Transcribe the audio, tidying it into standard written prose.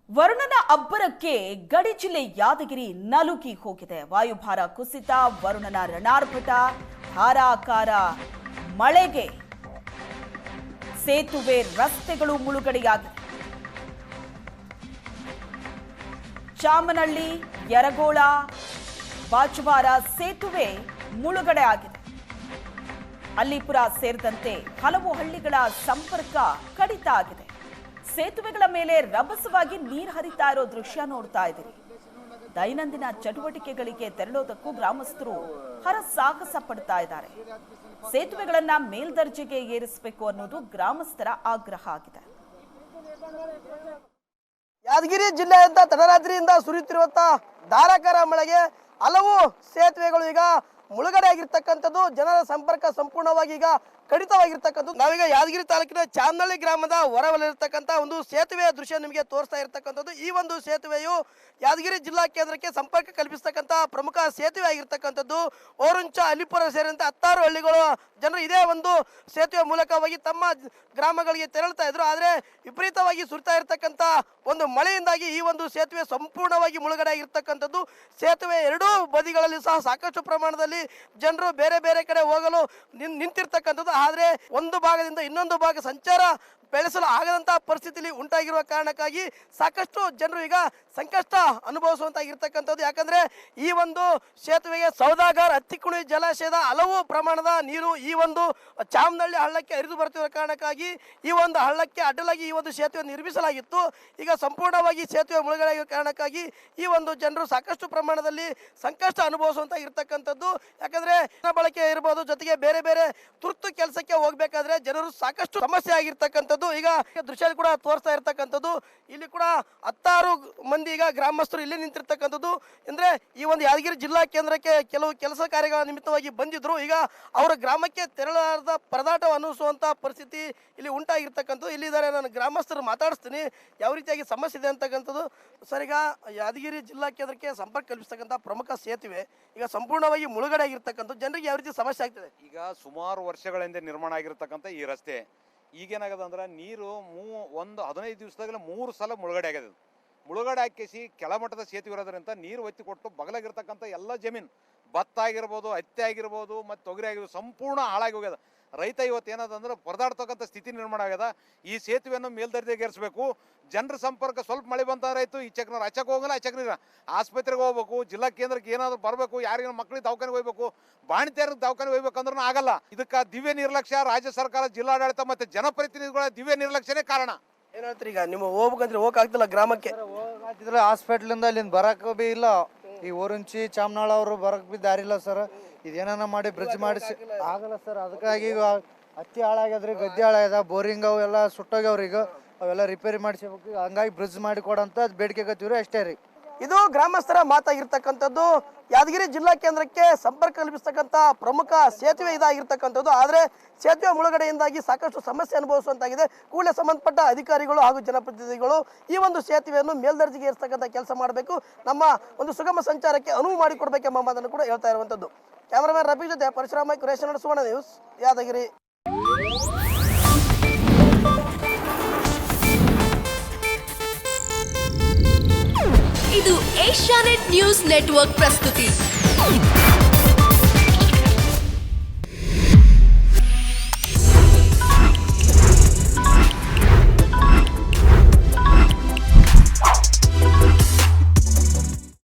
ವರುಣನ ಅಬ್ಬರಕ್ಕೆ ಗಡಿ ಜಿಲ್ಲೆ ಯಾದಗಿರಿ ನಲುಗಿ ಹೋಗಿದೆ. ವಾಯುಭಾರ ಕುಸಿತ, ವರುಣನ ರಣಾರ್ಭಟ, ಧಾರಾಕಾರ ಮಳೆಗೆ ಸೇತುವೆ ರಸ್ತೆಗಳು ಮುಳುಗಡೆಯಾಗಿವೆ. ಚಾಮನಹಳ್ಳಿ, ಯರಗೋಳ, ಬಾಚವಾರ ಸೇತುವೆ ಮುಳುಗಡೆ ಆಗಿದೆ. ಅಲ್ಲಿಪುರ ಸೇರಿದಂತೆ ಹಲವು ಹಳ್ಳಿಗಳ ಸಂಪರ್ಕ ಕಡಿತ ಆಗಿದೆ. ಸೇತುವೆಗಳ ಮೇಲೆ ರಭಸವಾಗಿ ನೀರು ಹರಿತಾ ಇರೋ ದೃಶ್ಯ ನೋಡ್ತಾ ಇದ್ದೀರಿ. ದೈನಂದಿನ ಚಟುವಟಿಕೆಗಳಿಗೆ ತೆರಳೋದಕ್ಕೂ ಗ್ರಾಮಸ್ಥರು ಹರಸಾಹಸ ಪಡ್ತಾ ಇದ್ದಾರೆ. ಸೇತುವೆಗಳನ್ನ ಮೇಲ್ದರ್ಜೆಗೆ ಏರಿಸಬೇಕು ಅನ್ನೋದು ಗ್ರಾಮಸ್ಥರ ಆಗ್ರಹ ಆಗಿದೆ. ಯಾದಗಿರಿ ಜಿಲ್ಲೆಯಿಂದ ತಡರಾತ್ರಿಯಿಂದ ಸುರಿಯುತ್ತಿರುವಂತಹ ಧಾರಾಕಾರ ಮಳೆಗೆ ಹಲವು ಸೇತುವೆಗಳು ಈಗ ಮುಳುಗಡೆ ಆಗಿರ್ತಕ್ಕಂಥದ್ದು. ಜನರ ಸಂಪರ್ಕ ಸಂಪೂರ್ಣವಾಗಿ ಈಗ ಕಡಿತವಾಗಿರ್ತಕ್ಕಂಥದ್ದು. ನಾವೀಗ ಯಾದಗಿರಿ ತಾಲೂಕಿನ ಚಾಮನಹಳ್ಳಿ ಗ್ರಾಮದ ಹೊರವಲಿರ್ತಕ್ಕಂಥ ಒಂದು ಸೇತುವೆಯ ದೃಶ್ಯ ನಿಮಗೆ ತೋರಿಸ್ತಾ ಇರ್ತಕ್ಕಂಥದ್ದು. ಈ ಒಂದು ಸೇತುವೆಯು ಯಾದಗಿರಿ ಜಿಲ್ಲಾ ಕೇಂದ್ರಕ್ಕೆ ಸಂಪರ್ಕ ಕಲ್ಪಿಸ್ತಕ್ಕಂಥ ಪ್ರಮುಖ ಸೇತುವೆ ಆಗಿರ್ತಕ್ಕಂಥದ್ದು. ಓರುಂಚ, ಅಲಿಪುರ ಸೇರಿದಂತೆ 16 ಹಳ್ಳಿಗಳು ಜನರು ಇದೇ ಒಂದು ಸೇತುವೆ ಮೂಲಕವಾಗಿ ತಮ್ಮ ಗ್ರಾಮಗಳಿಗೆ ತೆರಳುತ್ತಾ ಇದ್ರು. ಆದರೆ ವಿಪರೀತವಾಗಿ ಸುರಿತಾ ಇರತಕ್ಕಂಥ ಒಂದು ಮಳೆಯಿಂದಾಗಿ ಈ ಒಂದು ಸೇತುವೆ ಸಂಪೂರ್ಣವಾಗಿ ಮುಳುಗಡೆ ಆಗಿರ್ತಕ್ಕಂಥದ್ದು. ಸೇತುವೆ ಎರಡೂ ಬದಿಗಳಲ್ಲಿ ಸಹ ಸಾಕಷ್ಟು ಪ್ರಮಾಣದಲ್ಲಿ ಜನರು ಬೇರೆ ಬೇರೆ ಕಡೆ ಹೋಗಲು ನಿಂತಿರ್ತಕ್ಕಂಥದ್ದು. ಆದರೆ ಒಂದು ಭಾಗದಿಂದ ಇನ್ನೊಂದು ಭಾಗ ಸಂಚಾರ ಬೆಳೆಸಲು ಆಗದಂತಹ ಪರಿಸ್ಥಿತಿಯಲ್ಲಿ ಉಂಟಾಗಿರುವ ಕಾರಣಕ್ಕಾಗಿ ಸಾಕಷ್ಟು ಜನರು ಈಗ ಸಂಕಷ್ಟ ಅನುಭವಿಸುವಂತಾಗಿರ್ತಕ್ಕಂಥದ್ದು. ಯಾಕಂದ್ರೆ ಈ ಒಂದು ಸೇತುವೆಗೆ ಸೌದಾಗರ್, ಹತ್ತಿಕುಣಿ ಜಲಾಶಯದ ಹಲವು ಪ್ರಮಾಣದ ನೀರು ಈ ಒಂದು ಚಾಮನಹಳ್ಳಿ ಹಳ್ಳಕ್ಕೆ ಹರಿದು ಬರ್ತಿರೋ ಕಾರಣಕ್ಕಾಗಿ ಈ ಒಂದು ಹಳ್ಳಕ್ಕೆ ಅಡ್ಡಲಾಗಿ ಈ ಒಂದು ಸೇತುವೆ ನಿರ್ಮಿಸಲಾಗಿತ್ತು. ಈಗ ಸಂಪೂರ್ಣವಾಗಿ ಸೇತುವೆ ಮುಳುಗಡೆ ಆಗಿರೋ ಕಾರಣಕ್ಕಾಗಿ ಈ ಒಂದು ಜನರು ಸಾಕಷ್ಟು ಪ್ರಮಾಣದಲ್ಲಿ ಸಂಕಷ್ಟ ಅನುಭವಿಸುವಂತಾಗಿರ್ತಕ್ಕಂಥದ್ದು. ಯಾಕಂದ್ರೆ ಬಳಕೆ ಇರ್ಬೋದು, ಜೊತೆಗೆ ಬೇರೆ ಬೇರೆ ತುರ್ತು ಕೆಲಸಕ್ಕೆ ಹೋಗ್ಬೇಕಾದ್ರೆ ಜನರು ಸಾಕಷ್ಟು ಸಮಸ್ಯೆ ಆಗಿರ್ತಕ್ಕಂಥದ್ದು. ಈಗ ದೃಶ್ಯ ಕೂಡ ತೋರಿಸ್ತಾ ಇರ್ತಕ್ಕಂಥದ್ದು. ಇಲ್ಲಿ ಕೂಡ 16 ಮಂದಿ ಈಗ ಗ್ರಾಮಸ್ಥರು ಇಲ್ಲಿ ನಿಂತಿರ್ತಕ್ಕಂಥದ್ದು. ಅಂದ್ರೆ ಈ ಒಂದು ಯಾದಗಿರಿ ಜಿಲ್ಲಾ ಕೇಂದ್ರಕ್ಕೆ ಕೆಲವು ಕೆಲಸ ಕಾರ್ಯಗಳ ನಿಮಿತ್ತವಾಗಿ ಬಂದಿದ್ರು. ಈಗ ಅವರ ಗ್ರಾಮಕ್ಕೆ ತೆರಳಾರದ ಪರದಾಟ ಅನ್ನಿಸುವಂತ ಪರಿಸ್ಥಿತಿ ಇಲ್ಲಿ ಉಂಟಾಗಿರ್ತಕ್ಕಂಥದ್ದು. ಇಲ್ಲಿದ್ದಾರೆ, ನಾನು ಗ್ರಾಮಸ್ಥರು ಮಾತಾಡಿಸ್ತೀನಿ ಯಾವ ರೀತಿಯಾಗಿ ಸಮಸ್ಯೆ ಇದೆ ಅಂತಕ್ಕಂಥದ್ದು. ಸರ್, ಈಗ ಯಾದಗಿರಿ ಜಿಲ್ಲಾ ಕೇಂದ್ರಕ್ಕೆ ಸಂಪರ್ಕ ಕಲ್ಪಿಸ್ತಕ್ಕಂಥ ಪ್ರಮುಖ ಸೇತುವೆ ಈಗ ಸಂಪೂರ್ಣವಾಗಿ ಮುಳುಗಡೆ ಆಗಿರ್ತಕ್ಕಂಥದ್ದು. ಜನರಿಗೆ ಯಾವ ರೀತಿ ಸಮಸ್ಯೆ ಆಗ್ತದೆ? ಈಗ ಸುಮಾರು ವರ್ಷಗಳ ಹಿಂದೆ ನಿರ್ಮಾಣ ಆಗಿರ್ತಕ್ಕಂಥ ಈ ರಸ್ತೆ ಈಗೇನಾಗದ ಅಂದ್ರೆ ನೀರು 15 ದಿವಸದಾಗಲೇ 3 ಸಲ ಮುಳುಗಡೆ ಆಗ್ಯದ. ಮುಳುಗಡೆ ಹಾಕಿಸಿ ಕೆಳಮಟ್ಟದ ಸೇತುವೆ ಇರೋದ್ರಿಂದ ನೀರು ಒತ್ತಿ ಕೊಟ್ಟು ಬಗಲಾಗಿರ್ತಕ್ಕಂಥ ಎಲ್ಲ ಜಮೀನು, ಭತ್ತ ಆಗಿರ್ಬೋದು, ಹತ್ತಿ ಆಗಿರ್ಬೋದು, ಮತ್ತು ತೊಗರಿ ಆಗಿರ್ಬೋದು, ಸಂಪೂರ್ಣ ಹಾಳಾಗಿ ಹೋಗ್ಯದ. ರೈತ ಇವತ್ತು ಏನದಂದ್ರೆ ಪರದಾಡ್ತಕ್ಕಂಥ ಸ್ಥಿತಿ ನಿರ್ಮಾಣ ಆಗ್ಯದ. ಈ ಸೇತುವೆಯನ್ನು ಮೇಲ್ದರ್ಜೆಗೇರಿಸಬೇಕು. ಜನರ ಸಂಪರ್ಕ ಸ್ವಲ್ಪ ಮಳೆ ಬಂತಾದ್ರೆ ಆಯಿತು, ಈಚೆಕ್ನವ್ರು ಆಚೆಗೆ ಹೋಗಲ್ಲ, ಆಚೆಕ್ನ ಆಸ್ಪತ್ರೆಗೆ ಹೋಗ್ಬೇಕು, ಜಿಲ್ಲಾ ಕೇಂದ್ರಕ್ಕೆ ಏನಾದರೂ ಬರಬೇಕು, ಯಾರಿಗ ಮಕ್ಕಳಿಗೆ ದವಾಖಾನೆಗೆ ಹೋಗ್ಬೇಕು, ಬಾಣಿತ್ಯಾರಿಗೆ ದವಾಖಾನೆ ಹೋಗ್ಬೇಕಂದ್ರೂ ಆಗಲ್ಲ. ಇದಕ್ಕೆ ದಿವ್ಯ ನಿರ್ಲಕ್ಷ್ಯ ರಾಜ್ಯ ಸರ್ಕಾರ, ಜಿಲ್ಲಾಡಳಿತ ಮತ್ತು ಜನಪ್ರತಿನಿಧಿಗಳ ದಿವ್ಯ ನಿರ್ಲಕ್ಷ್ಯನೇ ಕಾರಣ. ಏನು ಹೇಳ್ತೀರಿ? ಈಗ ನಿಮ್ಮ ಹೋಗ್ಬೇಕಂದ್ರೆ ಹೋಗಕ್ಕಾಗ್ತಿಲ್ಲ ಗ್ರಾಮಕ್ಕೆ. ಹೋಗ್ತಿದ್ರೆ ಹಾಸ್ಪಿಟ್ಲಿಂದ ಅಲ್ಲಿಂದ ಬರಕ್ಕೆ ಬಿ ಇಲ್ಲ. ಈ ಓರುಂಚಿ, ಚಾಮನಾಳ ಅವರು ಬರಕ್ಕೆ ಬಿ ದಾರಿ ಇಲ್ಲ ಸರ್. ಇದೇನ ಮಾಡಿ ಬ್ರಿಡ್ಜ್ ಮಾಡಿಸಿ ಆಗಲ್ಲ ಸರ್. ಅದಕ್ಕಾಗಿ ಈಗ ಹತ್ತಿ ಹಾಳಾಗ್ಯದ್ರಿ, ಗದ್ದೆ ಹಾಳಾಗ್ಯದ, ಬೋರಿಂಗ್ ಅವೆಲ್ಲ ಸುಟ್ಟೋಗ್ಯವ್ರಿ. ಈಗ ಅವೆಲ್ಲ ರಿಪೇರಿ ಮಾಡಿಸ್ಬೇಕು. ಹಂಗಾಗಿ ಬ್ರಿಡ್ಜ್ ಮಾಡಿ ಕೊಡಂತ ಬೇಡಿಕೆ ಕತ್ತೀವ್ರಿ, ಅಷ್ಟೇ ರೀ. ಇದು ಗ್ರಾಮಸ್ಥರ ಮಾತಾಗಿರ್ತಕ್ಕಂಥದ್ದು. ಯಾದಗಿರಿ ಜಿಲ್ಲಾ ಕೇಂದ್ರಕ್ಕೆ ಸಂಪರ್ಕ ಕಲ್ಪಿಸ್ತಕ್ಕಂಥ ಪ್ರಮುಖ ಸೇತುವೆ ಇದಾಗಿರ್ತಕ್ಕಂಥದ್ದು. ಆದರೆ ಸೇತುವೆ ಮುಳುಗಡೆಯಿಂದಾಗಿ ಸಾಕಷ್ಟು ಸಮಸ್ಯೆ ಅನುಭವಿಸುವಂತಾಗಿದೆ. ಕೂಡಲೇ ಸಂಬಂಧಪಟ್ಟ ಅಧಿಕಾರಿಗಳು ಹಾಗೂ ಜನಪ್ರತಿನಿಧಿಗಳು ಈ ಒಂದು ಸೇತುವೆಯನ್ನು ಮೇಲ್ದರ್ಜೆಗೆ ಏರಿಸ್ತಕ್ಕಂಥ ಕೆಲಸ ಮಾಡಬೇಕು, ನಮ್ಮ ಒಂದು ಸುಗಮ ಸಂಚಾರಕ್ಕೆ ಅನುವು ಮಾಡಿಕೊಡ್ಬೇಕೆಂಬ ಮಾತನ್ನು ಕೂಡ ಹೇಳ್ತಾ ಇರುವಂಥದ್ದು. ಕ್ಯಾಮರಾಮನ್ ರಫೀಕ್ ಜೊತೆ ಪರಶುರಾಮ, ಕುರೇಶನ್, ಸುವರ್ಣ ನ್ಯೂಸ್, ಯಾದಗಿರಿ. ಇದು ಏಷ್ಯಾನೆಟ್ ನ್ಯೂಸ್ ನೆಟ್ವರ್ಕ್ ಪ್ರಸ್ತುತಿ.